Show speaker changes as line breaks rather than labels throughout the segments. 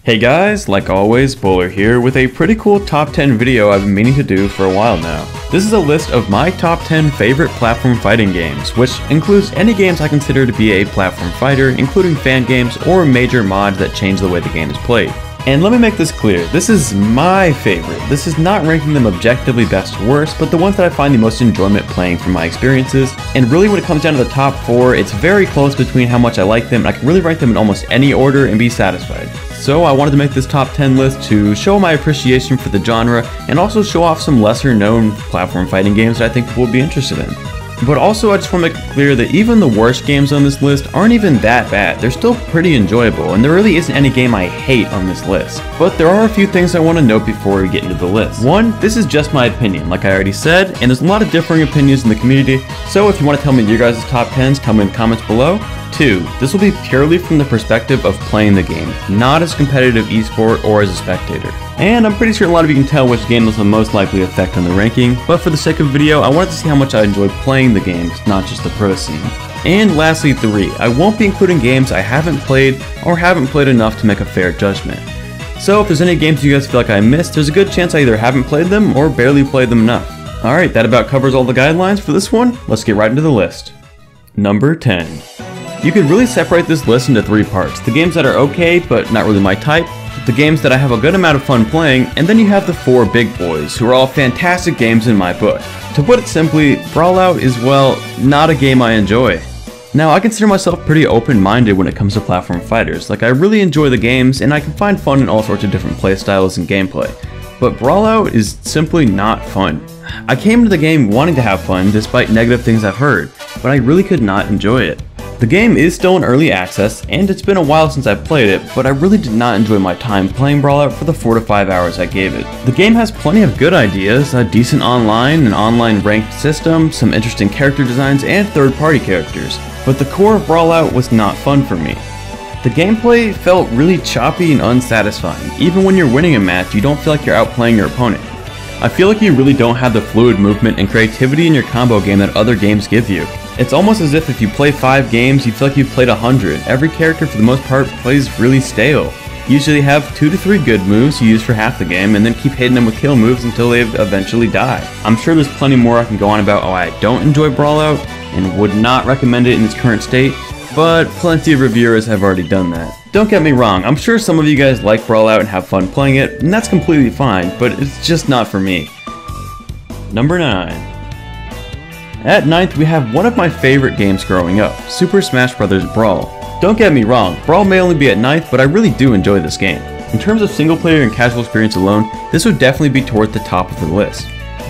Hey guys, like always, Bowler here with a pretty cool top 10 video I've been meaning to do for a while now. This is a list of my top 10 favorite platform fighting games, which includes any games I consider to be a platform fighter, including fan games or major mods that change the way the game is played. And let me make this clear, this is my favorite. This is not ranking them objectively best or worst, but the ones that I find the most enjoyment playing from my experiences. And really when it comes down to the top 4, it's very close between how much I like them, and I can really rank them in almost any order and be satisfied. So I wanted to make this top 10 list to show my appreciation for the genre, and also show off some lesser known platform fighting games that I think people would be interested in. But also I just want to make it clear that even the worst games on this list aren't even that bad. They're still pretty enjoyable, and there really isn't any game I hate on this list. But there are a few things I want to note before we get into the list. One, this is just my opinion, like I already said, and there's a lot of differing opinions in the community, so if you want to tell me your guys' top 10s, tell me in the comments below. 2, this will be purely from the perspective of playing the game, not as competitive esport or as a spectator. And I'm pretty sure a lot of you can tell which game was the most likely effect on the ranking, but for the sake of video, I wanted to see how much I enjoyed playing the games, not just the pro scene. And lastly 3, I won't be including games I haven't played or haven't played enough to make a fair judgment. So if there's any games you guys feel like I missed, there's a good chance I either haven't played them or barely played them enough. Alright, that about covers all the guidelines for this one. Let's get right into the list. Number 10. You could really separate this list into 3 parts. The games that are okay, but not really my type, the games that I have a good amount of fun playing, and then you have the 4 big boys, who are all fantastic games in my book. To put it simply, Brawl Out is, well, not a game I enjoy. Now, I consider myself pretty open-minded when it comes to platform fighters. Like, I really enjoy the games, and I can find fun in all sorts of different playstyles and gameplay. But Brawl Out is simply not fun. I came into the game wanting to have fun, despite negative things I've heard, but I really could not enjoy it. The game is still in early access, and it's been a while since I've played it, but I really did not enjoy my time playing Brawl Out for the 4 to 5 hours I gave it. The game has plenty of good ideas, a decent an online ranked system, some interesting character designs, and third-party characters, but the core of Brawl Out was not fun for me. The gameplay felt really choppy and unsatisfying. Even when you're winning a match, you don't feel like you're outplaying your opponent. I feel like you really don't have the fluid movement and creativity in your combo game that other games give you. It's almost as if you play 5 games, you feel like you've played 100. Every character for the most part plays really stale. You usually have 2 to 3 good moves you use for half the game, and then keep hitting them with kill moves until they eventually die. I'm sure there's plenty more I can go on about why I don't enjoy Brawl Out, and would not recommend it in its current state, but plenty of reviewers have already done that. Don't get me wrong, I'm sure some of you guys like Brawl Out and have fun playing it, and that's completely fine, but it's just not for me. Number 9. At 9th, we have one of my favorite games growing up, Super Smash Bros. Brawl. Don't get me wrong, Brawl may only be at 9th, but I really do enjoy this game. In terms of single player and casual experience alone, this would definitely be toward the top of the list.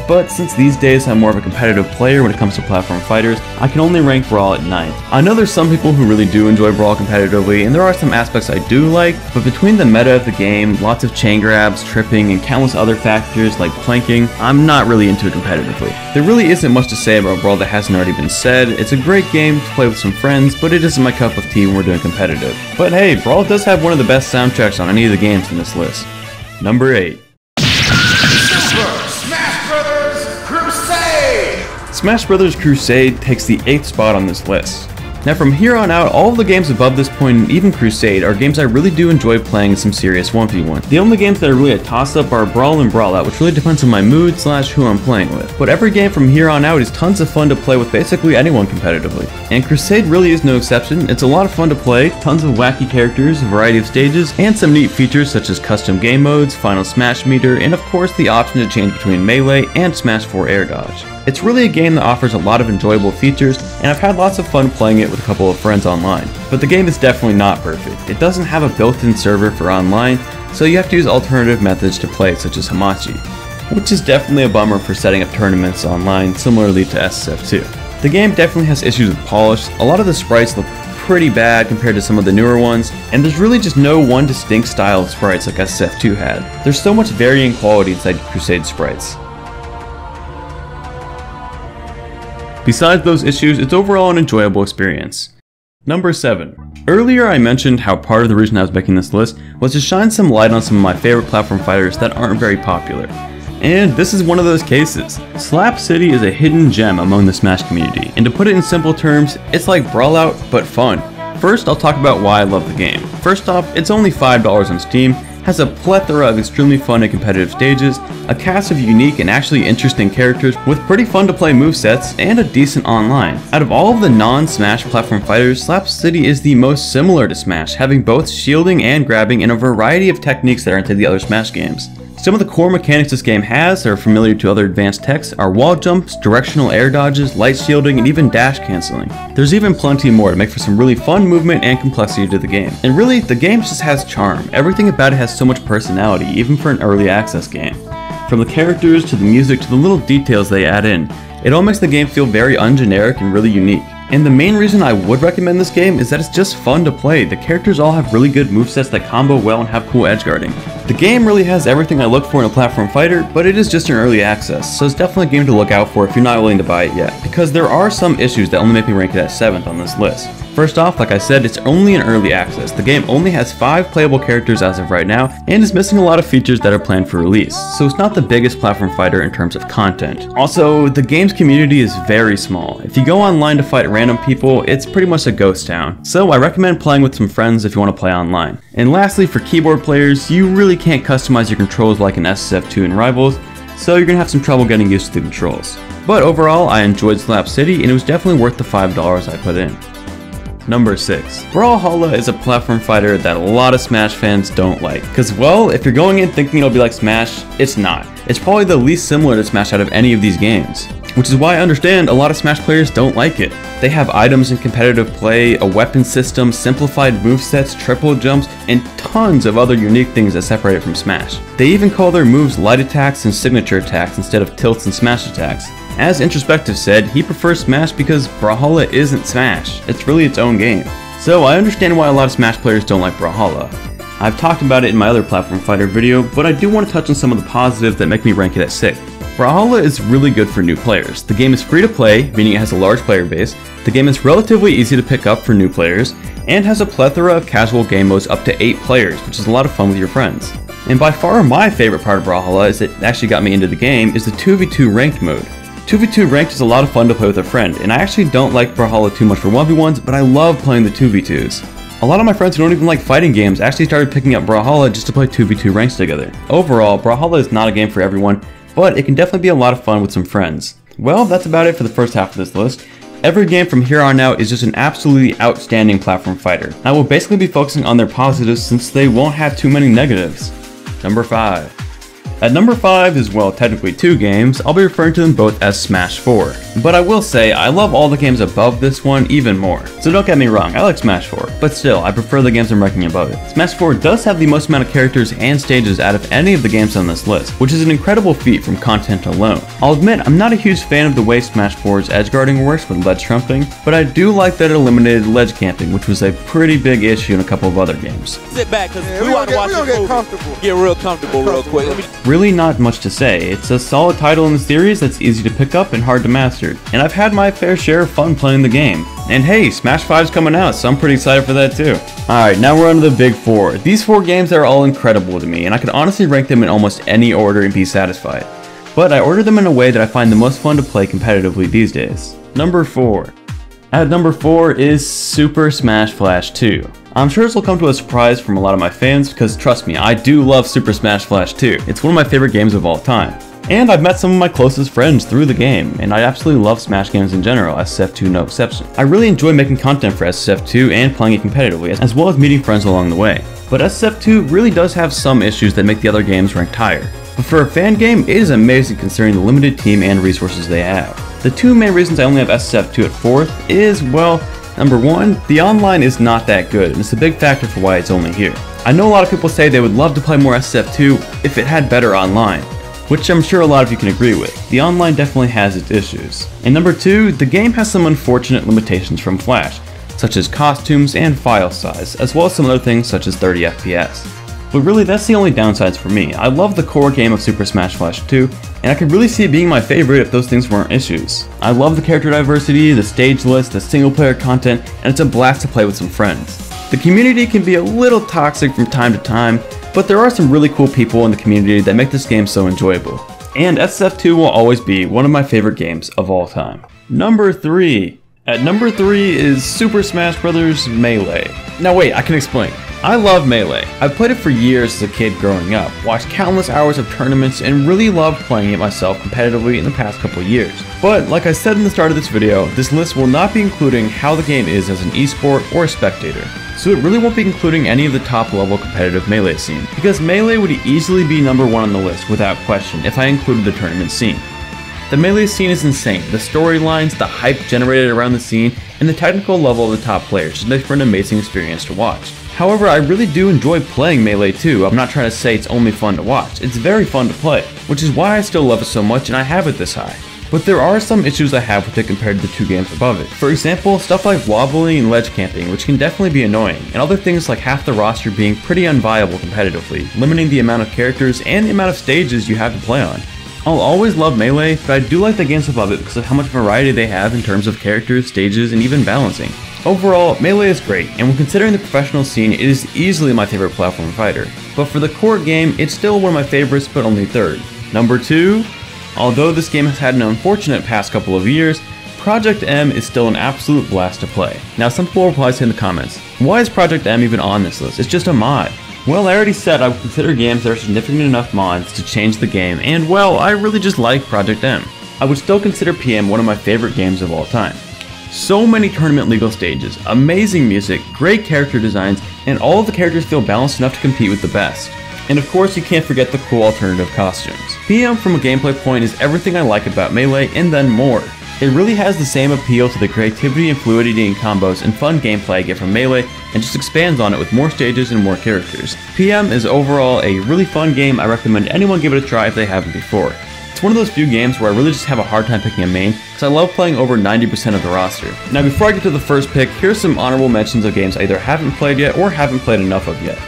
But since these days I'm more of a competitive player when it comes to platform fighters, I can only rank Brawl at 9th. I know there's some people who really do enjoy Brawl competitively, and there are some aspects I do like, but between the meta of the game, lots of chain grabs, tripping, and countless other factors like planking, I'm not really into it competitively. There really isn't much to say about Brawl that hasn't already been said. It's a great game to play with some friends, but it isn't my cup of tea when we're doing competitive. But hey, Brawl does have one of the best soundtracks on any of the games in this list. Number 8. Smash Bros. Crusade takes the 8th spot on this list. Now from here on out, all of the games above this point, and even Crusade, are games I really do enjoy playing in some serious 1v1. The only games that are really a toss-up are Brawl and Brawl Out, which really depends on my mood / who I'm playing with. But every game from here on out is tons of fun to play with basically anyone competitively. And Crusade really is no exception. It's a lot of fun to play, tons of wacky characters, a variety of stages, and some neat features such as custom game modes, final smash meter, and of course the option to change between melee and Smash 4 air dodge. It's really a game that offers a lot of enjoyable features, and I've had lots of fun playing it with a couple of friends online. But the game is definitely not perfect. It doesn't have a built-in server for online, so you have to use alternative methods to play, such as Hamachi, which is definitely a bummer for setting up tournaments online, similarly to SSF2. The game definitely has issues with polish. A lot of the sprites look pretty bad compared to some of the newer ones, and there's really just no one distinct style of sprites like SSF2 had. There's so much varying quality inside Crusade sprites. Besides those issues, it's overall an enjoyable experience. Number 7. Earlier I mentioned how part of the reason I was making this list was to shine some light on some of my favorite platform fighters that aren't very popular. And this is one of those cases. Slap City is a hidden gem among the Smash community, and to put it in simple terms, it's like Brawl Out, but fun. First, I'll talk about why I love the game. First off, it's only $5 on Steam, has a plethora of extremely fun and competitive stages, a cast of unique and actually interesting characters with pretty fun to play movesets, and a decent online. Out of all of the non-Smash platform fighters, Slap City is the most similar to Smash, having both shielding and grabbing and a variety of techniques that are into the other Smash games. Some of the core mechanics this game has that are familiar to other advanced techs are wall jumps, directional air dodges, light shielding, and even dash canceling. There's even plenty more to make for some really fun movement and complexity to the game. And really, the game just has charm. Everything about it has so much personality, even for an early access game. From the characters, to the music, to the little details they add in, it all makes the game feel very ungeneric and really unique. And the main reason I would recommend this game is that it's just fun to play. The characters all have really good movesets that combo well and have cool edge guarding. The game really has everything I look for in a platform fighter, but it is just an early access, so it's definitely a game to look out for if you're not willing to buy it yet, because there are some issues that only make me rank it at 7th on this list. First off, like I said, it's only an early access. The game only has 5 playable characters as of right now, and is missing a lot of features that are planned for release, so it's not the biggest platform fighter in terms of content. Also, the game's community is very small. If you go online to fight random people, it's pretty much a ghost town, so I recommend playing with some friends if you want to play online. And lastly, for keyboard players, you really can't customize your controls like in SSF2 and Rivals, so you're gonna have some trouble getting used to the controls. But overall, I enjoyed Slap City, and it was definitely worth the $5 I put in. Number 6. Brawlhalla is a platform fighter that a lot of Smash fans don't like. Cause well, if you're going in thinking it'll be like Smash, it's not. It's probably the least similar to Smash out of any of these games. Which is why I understand a lot of Smash players don't like it. They have items in competitive play, a weapon system, simplified movesets, triple jumps, and tons of other unique things that separate it from Smash. They even call their moves light attacks and signature attacks instead of tilts and smash attacks. As Introspective said, he prefers Smash because Brawlhalla isn't Smash, it's really its own game. So I understand why a lot of Smash players don't like Brawlhalla. I've talked about it in my other platform fighter video, but I do want to touch on some of the positives that make me rank it at 6th. Brawlhalla is really good for new players. The game is free to play, meaning it has a large player base, the game is relatively easy to pick up for new players, and has a plethora of casual game modes up to 8 players, which is a lot of fun with your friends. And by far my favorite part of Brawlhalla, is that actually got me into the game, is the 2v2 ranked mode. 2v2 ranked is a lot of fun to play with a friend, and I actually don't like Brawlhalla too much for 1v1s, but I love playing the 2v2s. A lot of my friends who don't even like fighting games actually started picking up Brawlhalla just to play 2v2 ranks together. Overall, Brawlhalla is not a game for everyone, but it can definitely be a lot of fun with some friends. Well, that's about it for the first half of this list. Every game from here on out is just an absolutely outstanding platform fighter. I will basically be focusing on their positives since they won't have too many negatives. Number 5. At number 5 is, well, technically 2 games. I'll be referring to them both as Smash 4. But I will say, I love all the games above this one even more. So don't get me wrong, I like Smash 4, but still, I prefer the games I'm ranking above it. Smash 4 does have the most amount of characters and stages out of any of the games on this list, which is an incredible feat from content alone. I'll admit, I'm not a huge fan of the way Smash 4's edge guarding works with ledge trumping, but I do like that it eliminated ledge camping, which was a pretty big issue in a couple of other games.
Sit back, because we want to watch this get real comfortable real quick.
Really not much to say. It's a solid title in the series that's easy to pick up and hard to master, and I've had my fair share of fun playing the game. And hey, Smash 5's coming out, so I'm pretty excited for that too. Alright, now we're on to the big 4. These 4 games are all incredible to me, and I could honestly rank them in almost any order and be satisfied. But I ordered them in a way that I find the most fun to play competitively these days. Number 4. At number 4 is Super Smash Flash 2. I'm sure this will come to a surprise from a lot of my fans because trust me, I do love Super Smash Flash 2. It's one of my favorite games of all time. And I've met some of my closest friends through the game, and I absolutely love Smash games in general, SSF2 no exception. I really enjoy making content for SSF2 and playing it competitively, as well as meeting friends along the way. But SSF2 really does have some issues that make the other games ranked higher. But for a fan game, it is amazing considering the limited team and resources they have. The 2 main reasons I only have SSF2 at 4th is, well, number 1, the online is not that good, and it's a big factor for why it's only here. I know a lot of people say they would love to play more SSF2 if it had better online, which I'm sure a lot of you can agree with. The online definitely has its issues. And number 2, the game has some unfortunate limitations from Flash, such as costumes and file size, as well as some other things such as 30 FPS. But really, that's the only downsides for me. I love the core game of Super Smash Flash 2, and I could really see it being my favorite if those things weren't issues. I love the character diversity, the stage list, the single player content, and it's a blast to play with some friends. The community can be a little toxic from time to time, but there are some really cool people in the community that make this game so enjoyable. And SSF2 will always be one of my favorite games of all time. Number 3. At number 3 is Super Smash Bros. Melee. Now wait, I can explain. I love Melee. I've played it for years as a kid growing up, watched countless hours of tournaments, and really loved playing it myself competitively in the past couple years. But like I said in the start of this video, this list will not be including how the game is as an esport or a spectator. So it really won't be including any of the top level competitive Melee scene, because Melee would easily be number 1 on the list without question if I included the tournament scene. The Melee scene is insane. The storylines, the hype generated around the scene, and the technical level of the top players just make for an amazing experience to watch. However, I really do enjoy playing Melee too. I'm not trying to say it's only fun to watch. It's very fun to play, which is why I still love it so much and I have it this high. But there are some issues I have with it compared to the 2 games above it. For example, stuff like wobbling and ledge camping, which can definitely be annoying, and other things like half the roster being pretty unviable competitively, limiting the amount of characters and the amount of stages you have to play on. I'll always love Melee, but I do like the games above it because of how much variety they have in terms of characters, stages, and even balancing. Overall, Melee is great, and when considering the professional scene, it is easily my favorite platform fighter. But for the core game, it's still one of my favorites, but only 3rd. Number 2? Although this game has had an unfortunate past couple of years, Project M is still an absolute blast to play. Now some people will probably say in the comments, why is Project M even on this list? It's just a mod. Well, I already said I would consider games that are significant enough mods to change the game, and well, I really just like Project M. I would still consider PM one of my favorite games of all time. So many tournament legal stages, amazing music, great character designs, and all of the characters feel balanced enough to compete with the best. And of course, you can't forget the cool alternative costumes. PM from a gameplay point is everything I like about Melee and then more. It really has the same appeal to the creativity and fluidity in combos and fun gameplay I get from Melee, and just expands on it with more stages and more characters. PM is overall a really fun game. I recommend anyone give it a try if they haven't before. It's one of those few games where I really just have a hard time picking a main, because I love playing over 90% of the roster. Now before I get to the first pick, here's some honorable mentions of games I either haven't played yet or haven't played enough of yet.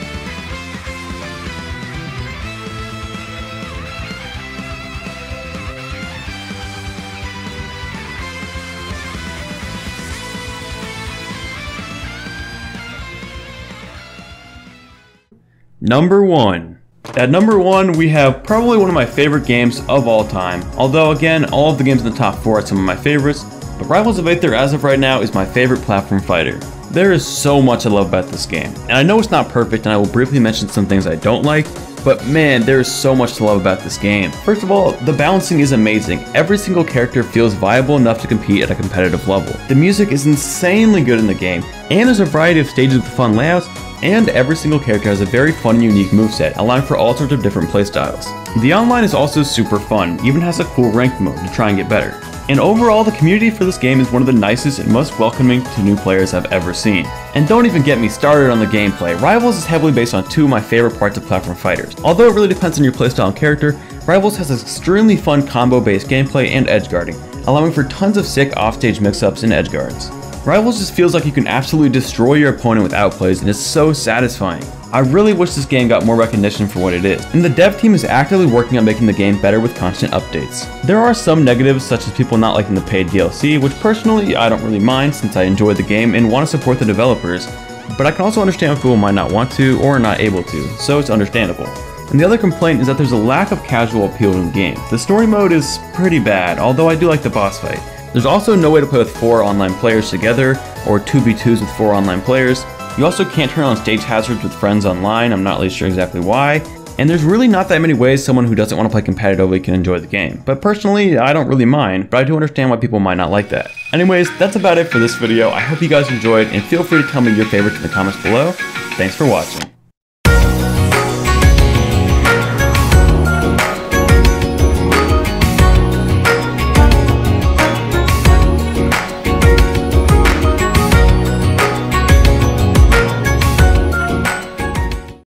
Number 1. At number 1, we have probably one of my favorite games of all time. Although again, all of the games in the top 4 are some of my favorites, but Rivals of Aether as of right now is my favorite platform fighter. There is so much I love about this game, and I know it's not perfect and I will briefly mention some things I don't like, but man, there is so much to love about this game. First of all, the balancing is amazing. Every single character feels viable enough to compete at a competitive level. The music is insanely good in the game, and there's a variety of stages with fun layouts, and every single character has a very fun and unique moveset, allowing for all sorts of different playstyles. The online is also super fun, even has a cool ranked mode to try and get better. And overall, the community for this game is one of the nicest and most welcoming to new players I've ever seen. And don't even get me started on the gameplay. Rivals is heavily based on 2 of my favorite parts of platform fighters. Although it really depends on your playstyle and character, Rivals has extremely fun combo-based gameplay and edgeguarding, allowing for tons of sick offstage mix-ups and edgeguards. Rivals just feels like you can absolutely destroy your opponent with outplays, and it's so satisfying. I really wish this game got more recognition for what it is, and the dev team is actively working on making the game better with constant updates. There are some negatives, such as people not liking the paid DLC, which personally I don't really mind since I enjoy the game and want to support the developers, but I can also understand if people might not want to or are not able to, so it's understandable. And the other complaint is that there's a lack of casual appeal in the game. The story mode is pretty bad, although I do like the boss fight. There's also no way to play with 4 online players together, or 2v2s with 4 online players. You also can't turn on stage hazards with friends online, I'm not really sure exactly why. And there's really not that many ways someone who doesn't want to play competitively can enjoy the game. But personally, I don't really mind, but I do understand why people might not like that. Anyways, that's about it for this video. I hope you guys enjoyed, and feel free to tell me your favorites in the comments below. Thanks for watching.